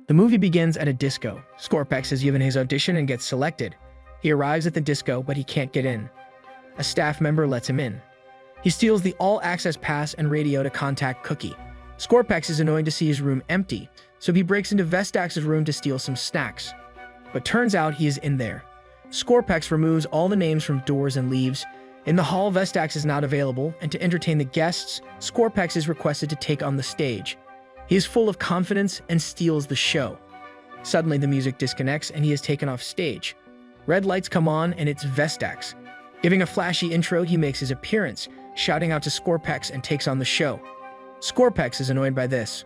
The movie begins at a disco. Scorpex is given his audition and gets selected. He arrives at the disco, but he can't get in. A staff member lets him in. He steals the all-access pass and radio to contact Cookie. Scorpex is annoyed to see his room empty, so he breaks into Vestax's room to steal some snacks. But turns out he is in there. Scorpex removes all the names from doors and leaves. In the hall, Vestax is not available, and to entertain the guests, Scorpex is requested to take on the stage. He is full of confidence and steals the show. Suddenly, the music disconnects and he is taken off stage. Red lights come on and it's Vestax. Giving a flashy intro, he makes his appearance, shouting out to Scorpex and takes on the show. Scorpex is annoyed by this.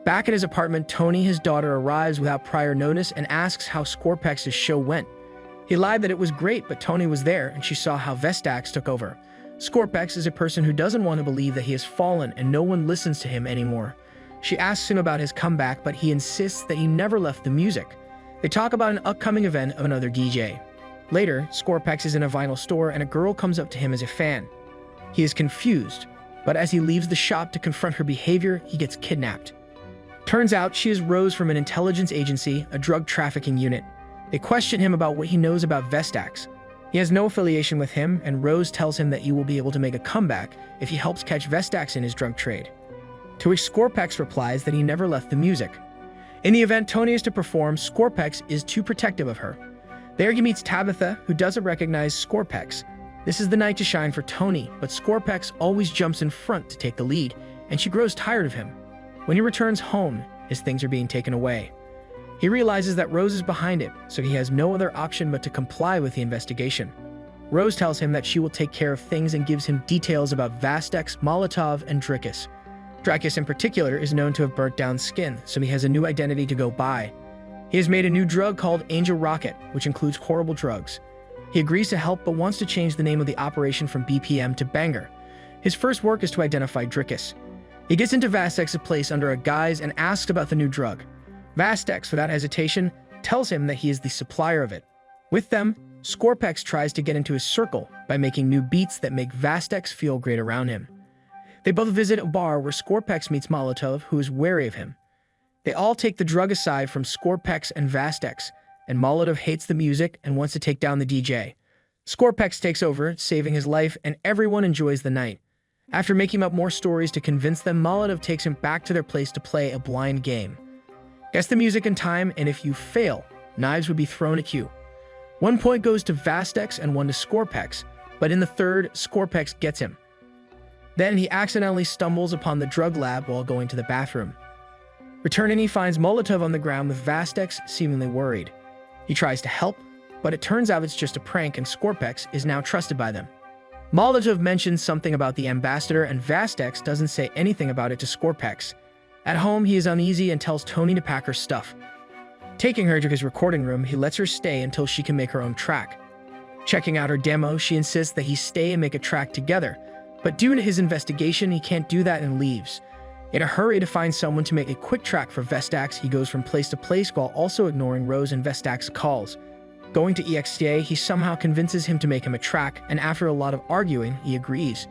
Back at his apartment, Tony, his daughter, arrives without prior notice and asks how Scorpex's show went. He lied that it was great, but Tony was there and she saw how Vestax took over. Scorpex is a person who doesn't want to believe that he has fallen and no one listens to him anymore. She asks him about his comeback, but he insists that he never left the music. They talk about an upcoming event of another DJ. Later, Scorpex is in a vinyl store and a girl comes up to him as a fan. He is confused, but as he leaves the shop to confront her behavior, he gets kidnapped. Turns out she is Rose from an intelligence agency, a drug trafficking unit. They question him about what he knows about Vestax. He has no affiliation with him, and Rose tells him that he will be able to make a comeback if he helps catch Vestax in his drug trade. To which Scorpex replies that he never left the music. In the event Tony is to perform, Scorpex is too protective of her. There he meets Tabitha, who doesn't recognize Scorpex. This is the night to shine for Tony, but Scorpex always jumps in front to take the lead, and she grows tired of him. When he returns home, his things are being taken away. He realizes that Rose is behind it, so he has no other option but to comply with the investigation. Rose tells him that she will take care of things and gives him details about Vestax, Molotov, and Dricus. Dricus in particular is known to have burnt down skin, so he has a new identity to go by. He has made a new drug called Angel Rocket, which includes horrible drugs. He agrees to help but wants to change the name of the operation from BPM to Banger. His first work is to identify Dricus. He gets into Vestax's place under a guise and asks about the new drug. Vestax, without hesitation, tells him that he is the supplier of it. With them, Scorpex tries to get into his circle by making new beats that make Vestax feel great around him. They both visit a bar where Scorpex meets Molotov, who is wary of him. They all take the drug aside from Scorpex and Vestax, and Molotov hates the music and wants to take down the DJ. Scorpex takes over, saving his life, and everyone enjoys the night. After making up more stories to convince them, Molotov takes him back to their place to play a blind game. Guess the music and time, and if you fail, knives would be thrown at you. 1 point goes to Vestax and 1 to Scorpex, but in the third, Scorpex gets him. Then he accidentally stumbles upon the drug lab while going to the bathroom. Returning, he finds Molotov on the ground with Vestax seemingly worried. He tries to help, but it turns out it's just a prank and Scorpex is now trusted by them. Molotov mentions something about the ambassador and Vestax doesn't say anything about it to Scorpex. At home, he is uneasy and tells Tony to pack her stuff. Taking her to his recording room, he lets her stay until she can make her own track. Checking out her demo, she insists that he stay and make a track together, but due to his investigation, he can't do that and leaves. In a hurry to find someone to make a quick track for Vestax, he goes from place to place while also ignoring Rose and Vestax's calls. Going to EXTA, he somehow convinces him to make him a track, and after a lot of arguing, he agrees.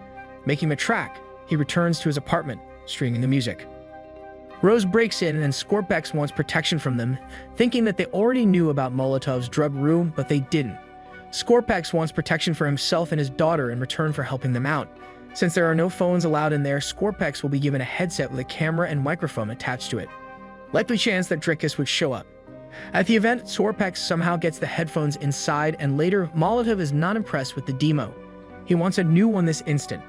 Making him a track, he returns to his apartment, streaming the music. Rose breaks in and Scorpex wants protection from them, thinking that they already knew about Molotov's drug room, but they didn't. Scorpex wants protection for himself and his daughter in return for helping them out. Since there are no phones allowed in there, Scorpex will be given a headset with a camera and microphone attached to it. Likely chance that Dricus would show up. At the event, Scorpex somehow gets the headphones inside, and later, Molotov is not impressed with the demo. He wants a new one this instant.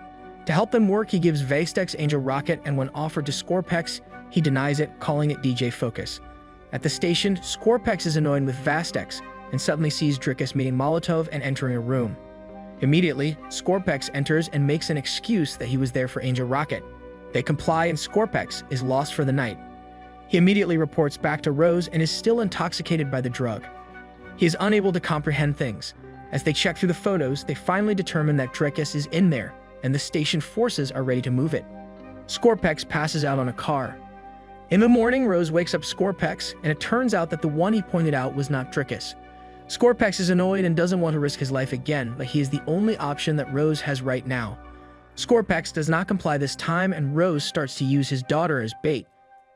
To help them work, he gives Vestax Angel Rocket, and when offered to Scorpex, he denies it, calling it DJ Focus. At the station, Scorpex is annoyed with Vestax and suddenly sees Dricus meeting Molotov and entering a room. Immediately, Scorpex enters and makes an excuse that he was there for Angel Rocket. They comply and Scorpex is lost for the night. He immediately reports back to Rose and is still intoxicated by the drug. He is unable to comprehend things. As they check through the photos, they finally determine that Dricus is in there, and the station forces are ready to move it. Scorpex passes out on a car. In the morning, Rose wakes up Scorpex, and it turns out that the one he pointed out was not Dricus. Scorpex is annoyed and doesn't want to risk his life again, but he is the only option that Rose has right now. Scorpex does not comply this time, and Rose starts to use his daughter as bait.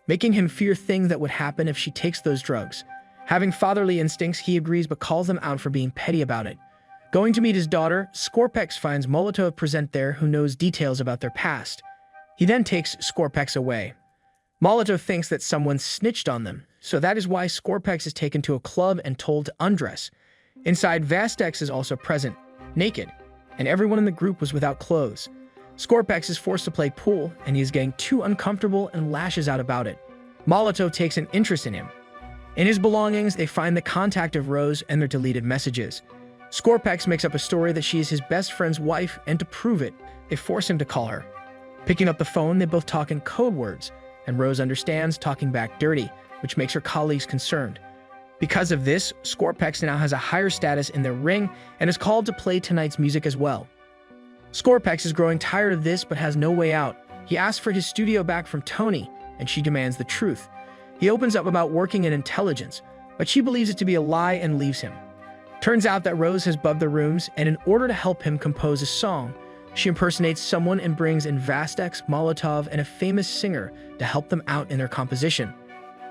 making him fear things that would happen if she takes those drugs. Having fatherly instincts, he agrees but calls them out for being petty about it. Going to meet his daughter, Scorpex finds Molotov present there who knows details about their past. He then takes Scorpex away. Molotov thinks that someone snitched on them, so that is why Scorpex is taken to a club and told to undress. Inside, Vastex is also present, naked, and everyone in the group was without clothes. Scorpex is forced to play pool, and he is getting too uncomfortable and lashes out about it. Molotov takes an interest in him. In his belongings, they find the contact of Rose and their deleted messages. Scorpex makes up a story that she is his best friend's wife, and to prove it, they force him to call her. Picking up the phone, they both talk in code words, and Rose understands, talking back dirty, which makes her colleagues concerned. Because of this, Scorpex now has a higher status in their ring and is called to play tonight's music as well. Scorpex is growing tired of this but has no way out. He asks for his studio back from Tony, and she demands the truth. He opens up about working in intelligence, but she believes it to be a lie and leaves him. Turns out that Rose has bugged the rooms, and in order to help him compose a song, she impersonates someone and brings in Vastex, Molotov, and a famous singer to help them out in their composition.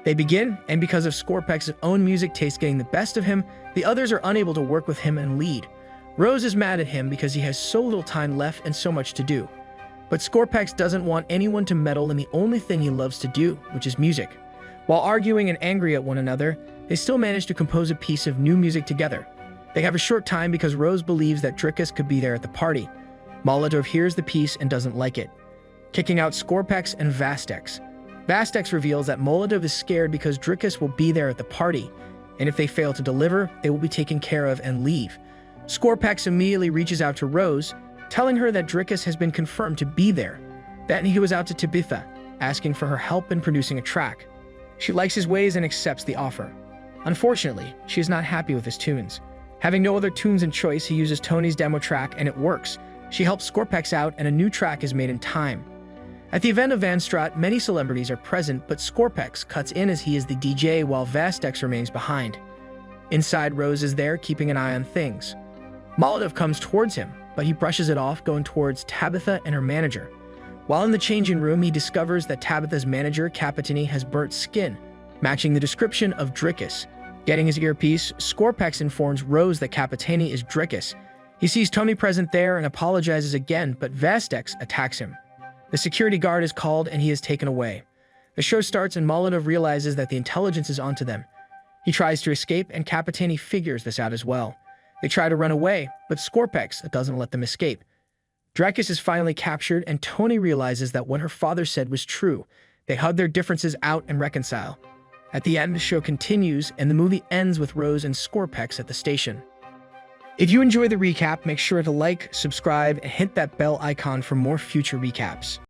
They begin, and because of Scorpex's own music taste getting the best of him, the others are unable to work with him and lead. Rose is mad at him because he has so little time left and so much to do. But Scorpex doesn't want anyone to meddle in the only thing he loves to do, which is music. While arguing and angry at one another, they still manage to compose a piece of new music together. They have a short time because Rose believes that Drickus could be there at the party. Molotov hears the piece and doesn't like it, kicking out Scorpex and Vastex. Vastex reveals that Molotov is scared because Drickus will be there at the party, and if they fail to deliver, they will be taken care of and leave. Scorpex immediately reaches out to Rose, telling her that Drickus has been confirmed to be there, that he was out to Tabitha, asking for her help in producing a track. She likes his ways and accepts the offer. Unfortunately, she is not happy with his tunes. Having no other tunes in choice, he uses Tony's demo track and it works. She helps Scorpex out and a new track is made in time. At the event of Van Straat, many celebrities are present, but Scorpex cuts in as he is the DJ while Vastex remains behind. Inside, Rose is there keeping an eye on things. Molotov comes towards him, but he brushes it off, going towards Tabitha and her manager. While in the changing room, he discovers that Tabitha's manager, Capitani, has burnt skin, matching the description of Drickus. Getting his earpiece, Scorpex informs Rose that Capitani is Drickus. He sees Tony present there and apologizes again, but Vastex attacks him. The security guard is called and he is taken away. The show starts and Molotov realizes that the intelligence is onto them. He tries to escape and Capitani figures this out as well. They try to run away, but Scorpex doesn't let them escape. Drickus is finally captured and Tony realizes that what her father said was true. They hug their differences out and reconcile. At the end, the show continues and the movie ends with Rose and Scorpex at the station. If you enjoy the recap, make sure to like, subscribe, and hit that bell icon for more future recaps.